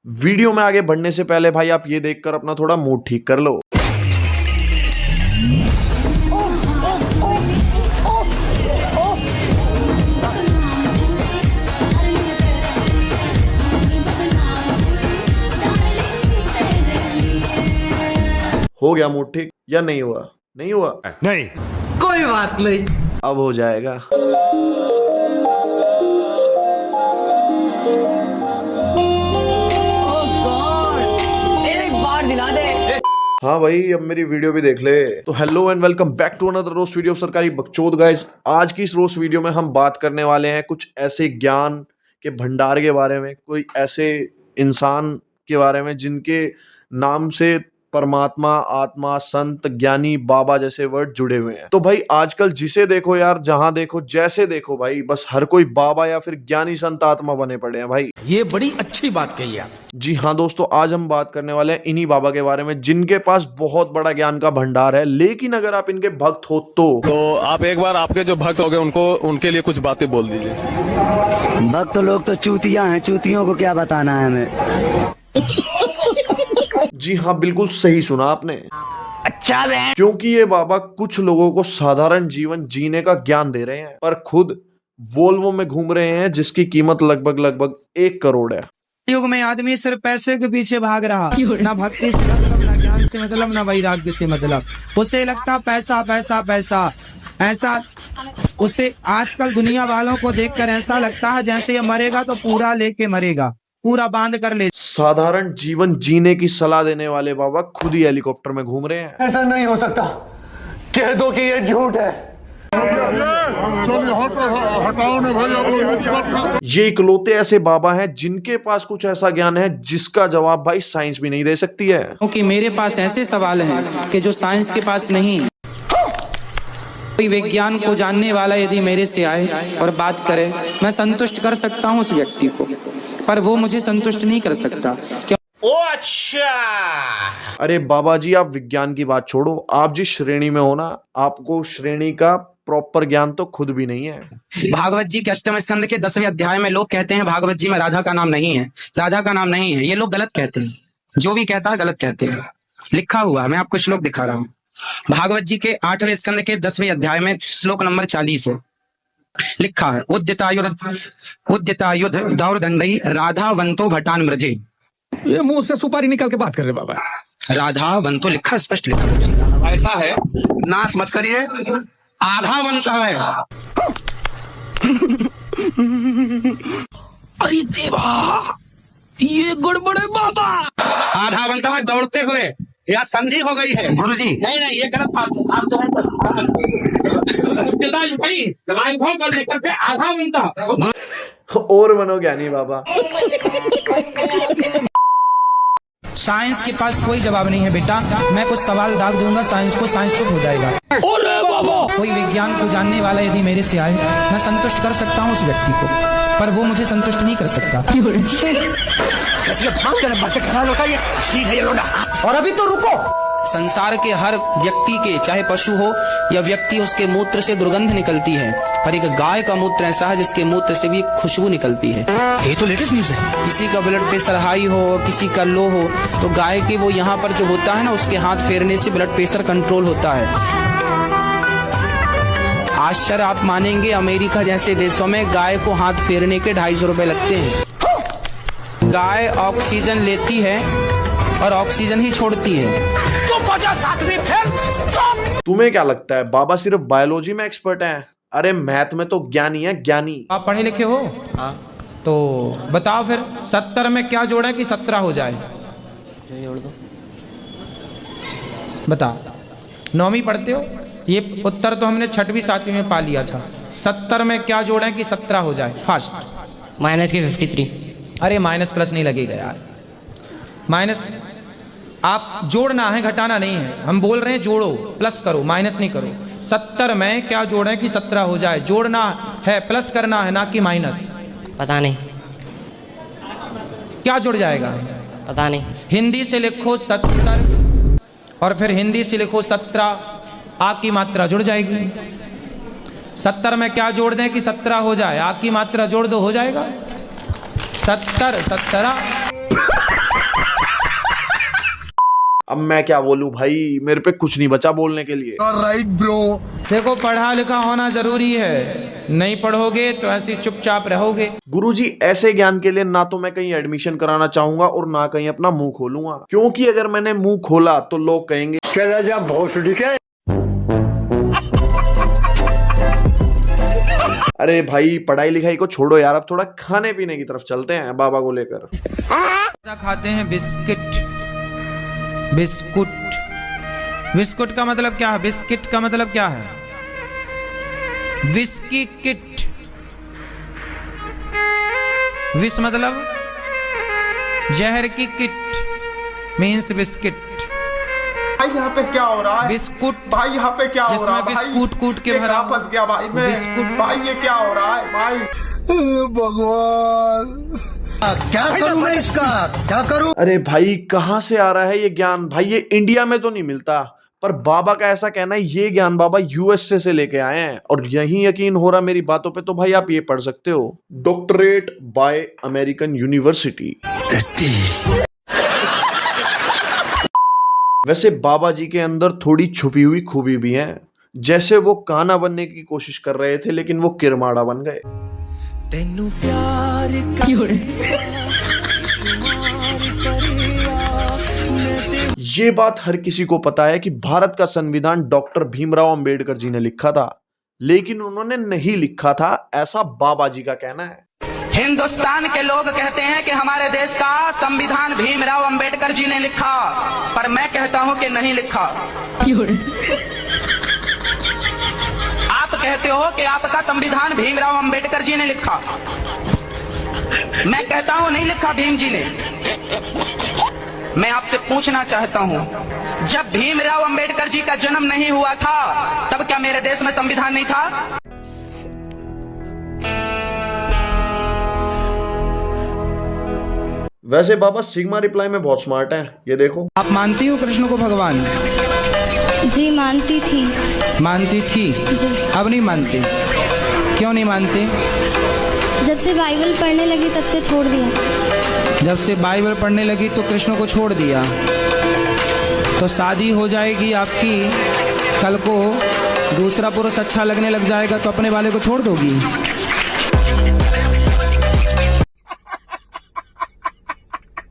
Video में आगे बढ़ने से पहले भाई आप ये देखकर अपना थोड़ा मूड ठीक कर लो। हो गया मूड ठीक या नहीं हुआ? नहीं हुआ? नहीं, कोई बात नहीं, अब हो जाएगा। एक बार दिला दे। हाँ भाई, अब मेरी वीडियो भी देख ले। तो hello and welcome back to another roast video of सरकारी बकचोद गाइस। आज की इस रोस्ट वीडियो में हम बात करने वाले हैं कुछ ऐसे ज्ञान के भंडार के बारे में, कोई ऐसे इंसान के बारे में जिनके नाम से परमात्मा, आत्मा, संत, ज्ञानी, बाबा जैसे वर्ड जुड़े हुए हैं। तो भाई आजकल जिसे देखो यार, जहां देखो, जैसे देखो भाई, बस हर कोई बाबा या फिर ज्ञानी, संत, आत्मा बने पड़े हैं भाई। ये बड़ी अच्छी बात कही आप। जी हाँ दोस्तों, आज हम बात करने वाले हैं इन्हीं बाबा के बारे में जिनके पास बहुत बड़ा ज्ञान का भंडार है। लेकिन अगर आप इनके भक्त हो तो आप एक बार आपके जो भक्त हो गए उनको उनके लिए कुछ बातें बोल दीजिए। भक्त लोग तो चूतियां हैं, चूतियों को क्या बताना है हमें। जी हाँ, बिल्कुल सही सुना आपने। अच्छा बे। क्योंकि ये बाबा कुछ लोगों को साधारण जीवन जीने का ज्ञान दे रहे हैं, पर खुद वोल्वो में घूम रहे हैं जिसकी कीमत लगभग 1 करोड़ है। युग में आदमी सिर्फ पैसे के पीछे भाग रहा, ना भक्ति से मतलब, ना ज्ञान से मतलब, ना वैराग्य से मतलब। उसे लगता पैसा पैसा पैसा, ऐसा उसे आजकल दुनिया वालों को देखकर ऐसा लगता है जैसे ये मरेगा तो पूरा लेके मरेगा, पूरा बांध कर ले। साधारण जीवन जीने की सलाह देने वाले बाबा खुद ही हेलीकॉप्टर में घूम रहे हैं। ऐसा नहीं हो सकता, कह दो कि ये झूठ है। ये इकलौते ऐसे बाबा हैं जिनके पास कुछ ऐसा ज्ञान है जिसका जवाब भाई साइंस भी नहीं दे सकती है। क्योंकि मेरे पास ऐसे सवाल हैं कि जो साइंस के पास नहीं। कोई विज्ञान को जानने वाला यदि मेरे से आए और बात करे, मैं संतुष्ट कर सकता हूँ उस व्यक्ति को, पर वो मुझे संतुष्ट नहीं कर सकता। ओ अच्छा। अरे बाबा जी, आप विज्ञान की बात छोड़ो, आप जिस श्रेणी में हो ना, आपको श्रेणी का प्रॉपर ज्ञान तो खुद भी नहीं है। भागवत जी के अष्टम स्कंद के 10वें अध्याय में लोग कहते हैं भागवत जी में राधा का नाम नहीं है, राधा का नाम नहीं है। ये लोग गलत कहते हैं, जो भी कहता है गलत कहते हैं। लिखा हुआ, मैं आपको श्लोक दिखा रहा हूँ। भागवत जी के 8वें स्कंद के 10वें अध्याय में श्लोक नंबर 40 है, लिखा है उद्यतायुध दौर्दंडई राधावंतो भटान मृजे। ये मुंह से सुपारी निकाल के बात कर रहे बाबा। राधावंतो लिखा, स्पष्ट लिखा। ऐसा है, नाश मत करिए, आधावंत है। अरे देवा, ये गड़बड़ है बाबा। आधावंत में दौड़ते हुए या संधि हो गई है गुरुजी। नहीं नहीं, ये गलत बात है। आप जो है करके आधावंत और बनो ज्ञानी बाबा। साइंस के पास कोई जवाब नहीं है बेटा। मैं कुछ सवाल दाग दूंगा साइंस को, साइंस चुप हो जाएगा। कोई विज्ञान को जानने वाला यदि मेरे से आए, मैं संतुष्ट कर सकता हूँ उस व्यक्ति को, पर वो मुझे संतुष्ट नहीं कर सकता। और अभी तो रुको। संसार के हर व्यक्ति के, चाहे पशु हो या व्यक्ति, उसके मूत्र से दुर्गंध निकलती है, पर एक गाय का मूत्र ऐसा है जिसके मूत्र से भी एक खुशबू निकलती है। ये तो लेटेस्ट न्यूज़ है। किसी का ब्लड प्रेशर हाई हो, किसी का लो हो, तो गाय के वो यहाँ पर जो होता है ना, उसके हाथ फेरने से ब्लड प्रेशर कंट्रोल होता है। आश्चर्य आप मानेंगे, अमेरिका जैसे देशों में गाय को हाथ फेरने के 250 रुपए लगते हैं। गाय ऑक्सीजन लेती है और ऑक्सीजन ही छोड़ती है। तुम्हें क्या लगता है बाबा सिर्फ बायोलॉजी में एक्सपर्ट हैं? अरे मैथ में तो ज्ञानी है, ज्ञानी। आप पढ़े लिखे हो? हाँ। तो बताओ फिर 70 में क्या जोड़ा कि 17 हो जाए? जोड़ दो। बता, 9वीं पढ़ते हो? ये उत्तर तो हमने 6वीं 7वीं में पा लिया था। 70 में क्या जोड़ा कि 17 हो जाए? फास्ट। माइनस के 53। अरे माइनस प्लस नहीं लगेगा यार। माइनस आप जोड़ना है, घटाना नहीं है। हम बोल रहे हैं जोड़ो, प्लस करो, माइनस नहीं करो। 70 में क्या जोड़ें कि 17 हो जाए? जोड़ना है, प्लस करना है, ना कि माइनस। पता नहीं क्या जुड़ जाएगा? पता नहीं। हिंदी से लिखो 70 और फिर हिंदी से लिखो 17, आ की मात्रा जुड़ जाएगी। 70 में क्या जोड़ दें कि 17 हो जाए? आ की मात्रा जोड़ दो, हो जाएगा 70 17। अब मैं क्या बोलूं भाई, मेरे पे कुछ नहीं बचा बोलने के लिए। देखो पढ़ा लिखा होना जरूरी है, नहीं पढ़ोगे तो ऐसे चुपचाप रहोगे। गुरुजी ऐसे ज्ञान के लिए ना तो मैं कहीं एडमिशन कराना चाहूंगा और ना कहीं अपना मुंह खोलूंगा, क्योंकि अगर मैंने मुंह खोला तो लोग कहेंगे चला जा भोसड़ी के। अरे भाई पढ़ाई लिखाई को छोड़ो यार, अब थोड़ा खाने पीने की तरफ चलते हैं बाबा को लेकर। खाते हैं बिस्किट। बिस्कुट, बिस्कुट का मतलब क्या है? बिस्किट का मतलब क्या है? Whisky kit. विस मतलब जहर की किट मीन्स बिस्किट। भाई यहाँ पे क्या हो रहा है? बिस्कुट भाई यहाँ पे क्या हो रहा है? जिसमें बिस्कुट कूट के भरा कहाँ फंस गया भाई मैं? बिस्कुट। भाई ये क्या हो रहा है भाई? भगवान क्या करूं मैं इसका, क्या करूं? अरे भाई कहाँ से आ रहा है ये ज्ञान? भाई ये इंडिया में तो नहीं मिलता, पर बाबा का ऐसा कहना है ये ज्ञान बाबा यूएसए से लेके आए हैं, और यही यकीन हो रहा मेरी बातों पे तो भाई आप ये पढ़ सकते हो, डॉक्टरेट बाय अमेरिकन यूनिवर्सिटी। वैसे बाबा जी के अंदर थोड़ी छुपी हुई खूबी भी है, जैसे वो काना बनने की कोशिश कर रहे थे लेकिन वो किरमाड़ा बन गए। तेनू प्यार ये बात हर किसी को पता है कि भारत का संविधान डॉक्टर भीमराव अंबेडकर जी ने लिखा था, लेकिन उन्होंने नहीं लिखा था, ऐसा बाबा जी का कहना है। हिंदुस्तान के लोग कहते हैं कि हमारे देश का संविधान भीमराव अंबेडकर जी ने लिखा, पर मैं कहता हूं कि नहीं लिखा। आप कहते हो कि आपका संविधान भीमराव अंबेडकर जी ने लिखा, मैं कहता हूं नहीं लिखा भीम जी ने। मैं आपसे पूछना चाहता हूं, जब भीमराव अंबेडकर जी का जन्म नहीं हुआ था तब क्या मेरे देश में संविधान नहीं था? वैसे बाबा सिग्मा रिप्लाई में बहुत स्मार्ट है, ये देखो। आप मानती हो कृष्ण को भगवान? जी मानती थी। मानती थी जी। अब नहीं मानती? क्यों नहीं मानती? जब से बाइबल पढ़ने लगी तब से छोड़ दिया। जब से बाइबल पढ़ने लगी तो कृष्ण को छोड़ दिया। तो शादी हो जाएगी आपकी, कल को दूसरा पुरुष अच्छा लगने लग जाएगा तो अपने वाले को छोड़ दोगी?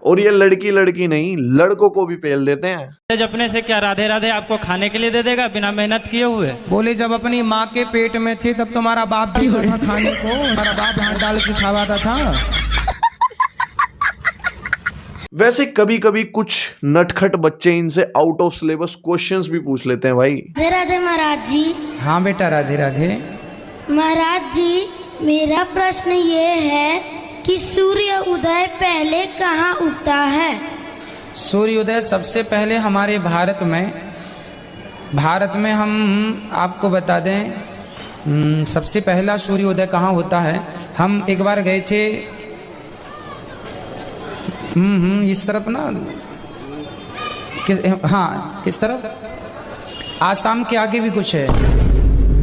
और ये लड़की लड़की नहीं, लड़कों को भी पेल देते हैं। अपने से क्या राधे राधे आपको खाने के लिए दे देगा बिना मेहनत किए हुए? बोले जब अपनी माँ के पेट में थे तब तुम्हारा बाप भी था खाने को, तुम्हारा बाप हाथ डाल के खवाता था। वैसे कभी कभी कुछ नटखट बच्चे इनसे आउट ऑफ सिलेबस क्वेश्चंस भी पूछ लेते हैं भाई। राधे राधे महाराज जी। हाँ बेटा राधे राधे। महाराज जी मेरा प्रश्न ये है कि सूर्य उदय पहले कहाँ उगता है? सूर्योदय सबसे पहले हमारे भारत में हम आपको बता दें, सबसे पहला सूर्योदय कहाँ होता है। हम एक बार गए थे इस तरफ ना, किस तरफ? आसाम के आगे भी कुछ है,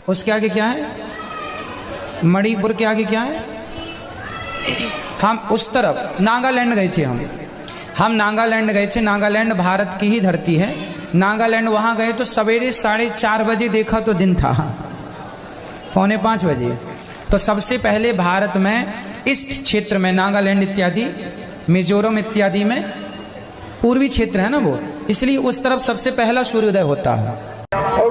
उसके आगे क्या है? मणिपुर के आगे क्या है? हम उस तरफ नागालैंड गए थे। हम नागालैंड गए थे। नागालैंड भारत की ही धरती है। नागालैंड वहाँ गए तो सवेरे 4:30 बजे देखा तो दिन था 4:45 बजे। तो सबसे पहले भारत में इस क्षेत्र में नागालैंड इत्यादि, मिजोरम इत्यादि में पूर्वी क्षेत्र है ना वो, इसलिए उस तरफ सबसे पहला सूर्योदय होता है।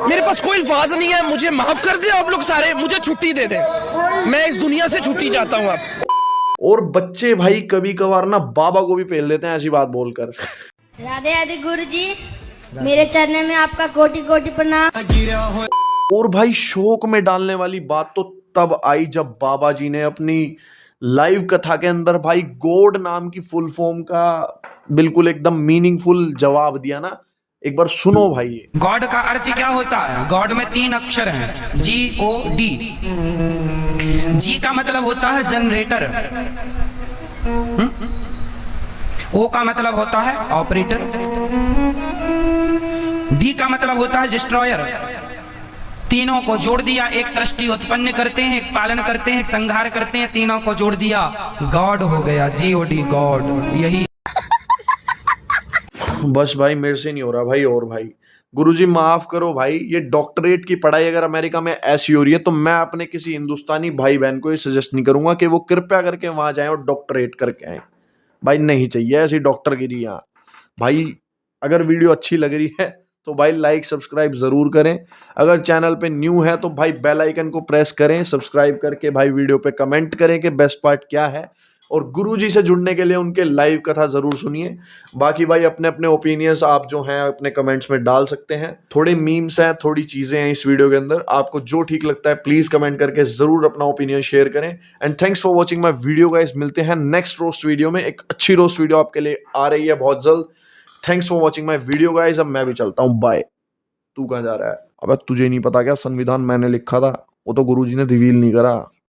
मेरे पास कोई अल्फाज नहीं है, मुझे माफ कर दे आप लोग सारे, मुझे छुट्टी दे दे, मैं इस दुनिया से छुट्टी चाहता हूँ। आप और बच्चे भाई कभी कभार ना बाबा को भी पेल देते हैं ऐसी बात बोलकर। राधे राधे गुरुजी, मेरे चरणों में आपका कोटि कोटि प्रणाम। और भाई शोक में डालने वाली बात तो तब आई जब बाबा जी ने अपनी लाइव कथा के अंदर भाई गॉड नाम की फुल फॉर्म का बिल्कुल एकदम मीनिंगफुल जवाब दिया ना। एक बार सुनो भाई। गॉड का अर्थ क्या होता है? गॉड में 3 अक्षर हैं, GOD। जी का मतलब होता है जनरेटर, O का मतलब होता है ऑपरेटर, D का मतलब होता है डिस्ट्रॉयर। तीनों को जोड़ दिया, एक सृष्टि उत्पन्न करते हैं, एक पालन करते हैं, एक संहार करते हैं, तीनों को जोड़ दिया, गॉड हो गया, GOD गॉड। यही बस भाई मेरे से नहीं हो रहा भाई। और भाई गुरुजी माफ करो भाई, ये डॉक्टरेट की पढ़ाई अगर अमेरिका में ऐसी हो रही है तो मैं अपने किसी हिंदुस्तानी भाई बहन को ये सजेस्ट नहीं करूंगा कि वो कृपया करके वहां जाएं और डॉक्टरेट करके आए। भाई नहीं चाहिए ऐसी डॉक्टरगिरी यहाँ। भाई अगर वीडियो अच्छी लग रही है तो भाई लाइक सब्सक्राइब जरूर करें। अगर चैनल पे न्यू है तो भाई बेल आइकन को प्रेस करें, सब्सक्राइब करके भाई वीडियो पे कमेंट करें कि बेस्ट पार्ट क्या है, और गुरुजी से जुड़ने के लिए उनके लाइव कथा जरूर सुनिए। बाकी भाई अपने अपने ओपिनियंस आप जो हैं अपने कमेंट्स में डाल सकते हैं। थोड़े मीम्स हैं, थोड़ी चीजें हैं इस वीडियो के अंदर, आपको जो ठीक लगता है प्लीज कमेंट करके जरूर अपना ओपिनियन शेयर करें। And thanks for watching my video guys. मिलते हैं नेक्स्ट रोस्ट वीडियो में। एक अच्छी रोस्ट वीडियो आपके लिए आ रही है बहुत जल्द। Thanks for watching my video guys. अब मैं भी चलता हूँ, बाय। तू कहाँ जा रहा है? अबे तुझे नहीं पता क्या संविधान मैंने लिखा था, वो तो गुरुजी ने रिवील नहीं करा।